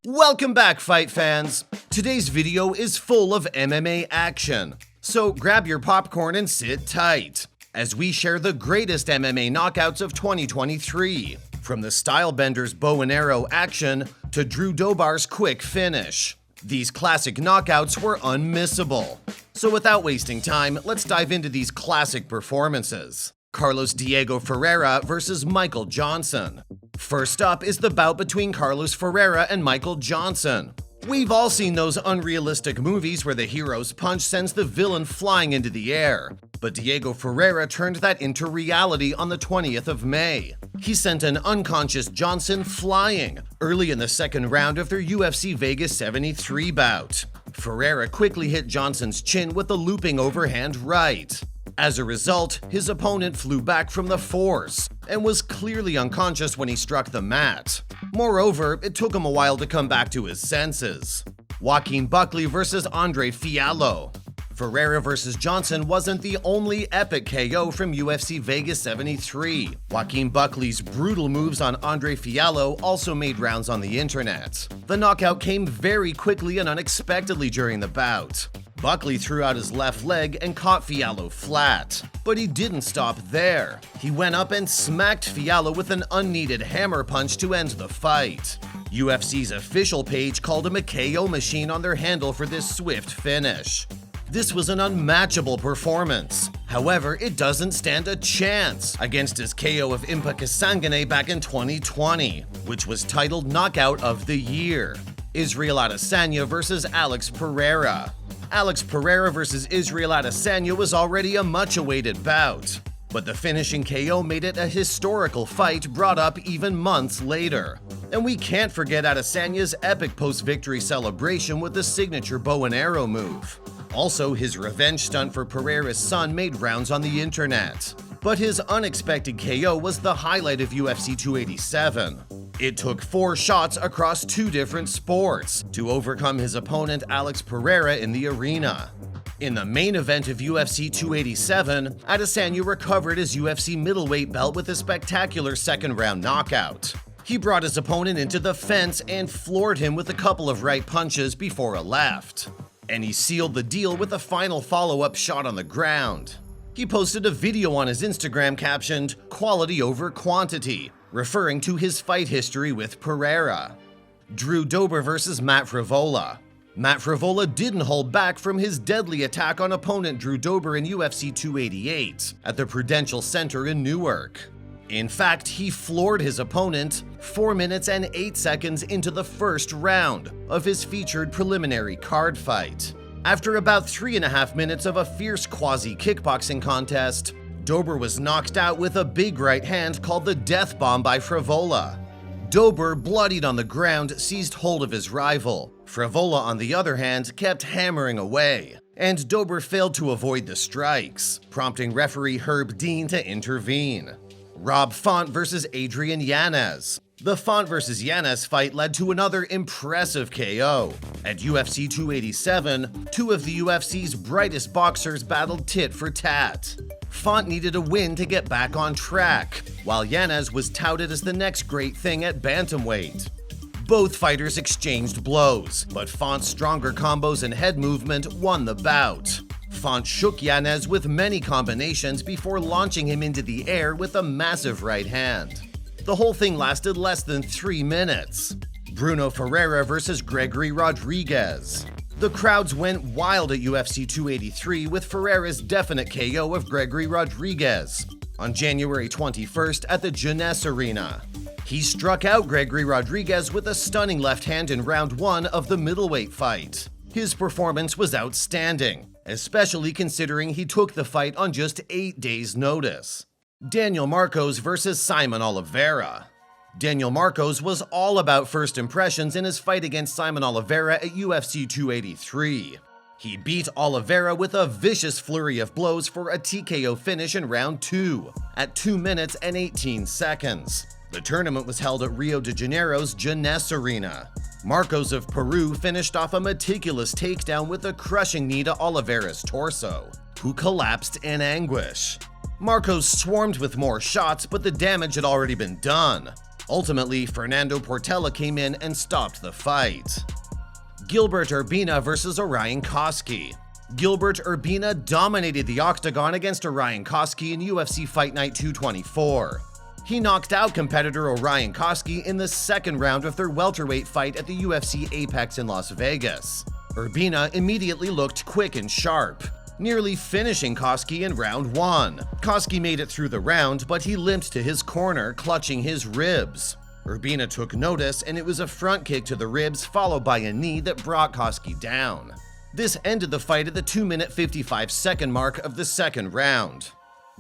Welcome back, fight fans! Today's video is full of MMA action, so grab your popcorn and sit tight as we share the greatest MMA knockouts of 2023, from the Stylebender's bow and arrow action to Drew Dober's quick finish. These classic knockouts were unmissable. So without wasting time, let's dive into these classic performances. Carlos Diego Ferreira versus Michael Johnson. First up is the bout between Carlos Ferreira and Michael Johnson. We've all seen those unrealistic movies where the hero's punch sends the villain flying into the air, but Diego Ferreira turned that into reality on the 20th of May. He sent an unconscious Johnson flying early in the second round of their UFC Vegas 73 bout. Ferreira quickly hit Johnson's chin with a looping overhand right. As a result, his opponent flew back from the force and was clearly unconscious when he struck the mat. Moreover, it took him a while to come back to his senses. Joaquin Buckley versus Andre Fiallo. Ferreira versus Johnson wasn't the only epic KO from UFC Vegas 73. Joaquin Buckley's brutal moves on Andre Fiallo also made rounds on the internet. The knockout came very quickly and unexpectedly during the bout. Buckley threw out his left leg and caught Fiallo flat. But he didn't stop there. He went up and smacked Fiallo with an unneeded hammer punch to end the fight. UFC's official page called him a KO machine on their handle for this swift finish. This was an unmatchable performance. However, it doesn't stand a chance against his KO of Impa Kasanganay back in 2020, which was titled Knockout of the Year. Israel Adesanya versus Alex Pereira. Alex Pereira versus Israel Adesanya was already a much-awaited bout, but the finishing KO made it a historical fight brought up even months later. And we can't forget Adesanya's epic post-victory celebration with the signature bow and arrow move. Also, his revenge stunt for Pereira's son made rounds on the internet. But his unexpected KO was the highlight of UFC 287. It took 4 shots across 2 different sports to overcome his opponent Alex Pereira in the arena. In the main event of UFC 287, Adesanya recovered his UFC middleweight belt with a spectacular second-round knockout. He brought his opponent into the fence and floored him with a couple of right punches before a left. And he sealed the deal with a final follow-up shot on the ground. He posted a video on his Instagram captioned, "Quality over quantity," referring to his fight history with Pereira. Drew Dober versus Matt Frivola. Matt Frivola didn't hold back from his deadly attack on opponent Drew Dober in UFC 288 at the Prudential Center in Newark. In fact, he floored his opponent 4 minutes and 8 seconds into the first round of his featured preliminary card fight. After about 3.5 minutes of a fierce quasi-kickboxing contest, Dober was knocked out with a big right hand called the Death Bomb by Frivola. Dober, bloodied on the ground, seized hold of his rival. Frivola, on the other hand, kept hammering away, and Dober failed to avoid the strikes, prompting referee Herb Dean to intervene. Rob Font versus Adrian Yanez. The Font versus Yanez fight led to another impressive KO. At UFC 287, 2 of the UFC's brightest boxers battled tit for tat. Font needed a win to get back on track, while Yanez was touted as the next great thing at bantamweight. Both fighters exchanged blows, but Font's stronger combos and head movement won the bout. Font shook Yanez with many combinations before launching him into the air with a massive right hand. The whole thing lasted less than 3 minutes. Bruno Ferreira versus Gregory Rodriguez. The crowds went wild at UFC 283 with Ferreira's definite KO of Gregory Rodriguez on January 21st at the Yanez Arena. He struck out Gregory Rodriguez with a stunning left hand in round 1 of the middleweight fight. His performance was outstanding, especially considering he took the fight on just 8 days' notice. Daniel Marcos versus Simon Oliveira. Daniel Marcos was all about first impressions in his fight against Simon Oliveira at UFC 283. He beat Oliveira with a vicious flurry of blows for a TKO finish in round 2 at 2 minutes and 18 seconds. The tournament was held at Rio de Janeiro's Yanez Arena. Marcos of Peru finished off a meticulous takedown with a crushing knee to Oliveira's torso, who collapsed in anguish. Marcos swarmed with more shots, but the damage had already been done. Ultimately, Fernando Portela came in and stopped the fight. Gilbert Urbina versus Orion Koski. Gilbert Urbina dominated the octagon against Orion Koski in UFC Fight Night 224. He knocked out competitor Orion Koski in the second round of their welterweight fight at the UFC Apex in Las Vegas. Urbina immediately looked quick and sharp, nearly finishing Koski in round 1. Koski made it through the round, but he limped to his corner, clutching his ribs. Urbina took notice, and it was a front kick to the ribs followed by a knee that brought Koski down. This ended the fight at the 2-minute 55-second mark of the second round.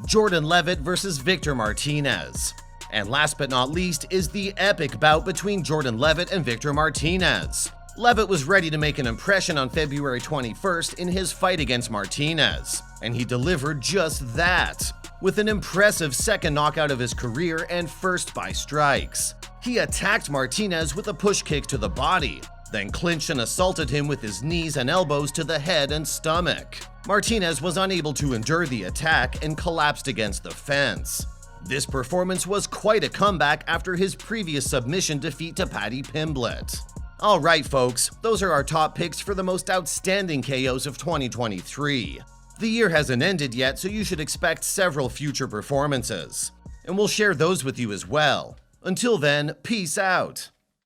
Jordan Levitt versus Victor Martinez. And last but not least is the epic bout between Jordan Levitt and Victor Martinez. Levitt was ready to make an impression on February 21st in his fight against Martinez, and he delivered just that, with an impressive second knockout of his career and first by strikes. He attacked Martinez with a push kick to the body, then clinched and assaulted him with his knees and elbows to the head and stomach. Martinez was unable to endure the attack and collapsed against the fence. This performance was quite a comeback after his previous submission defeat to Paddy Pimblett. Alright folks, those are our top picks for the most outstanding KOs of 2023. The year hasn't ended yet, so you should expect several future performances. And we'll share those with you as well. Until then, peace out.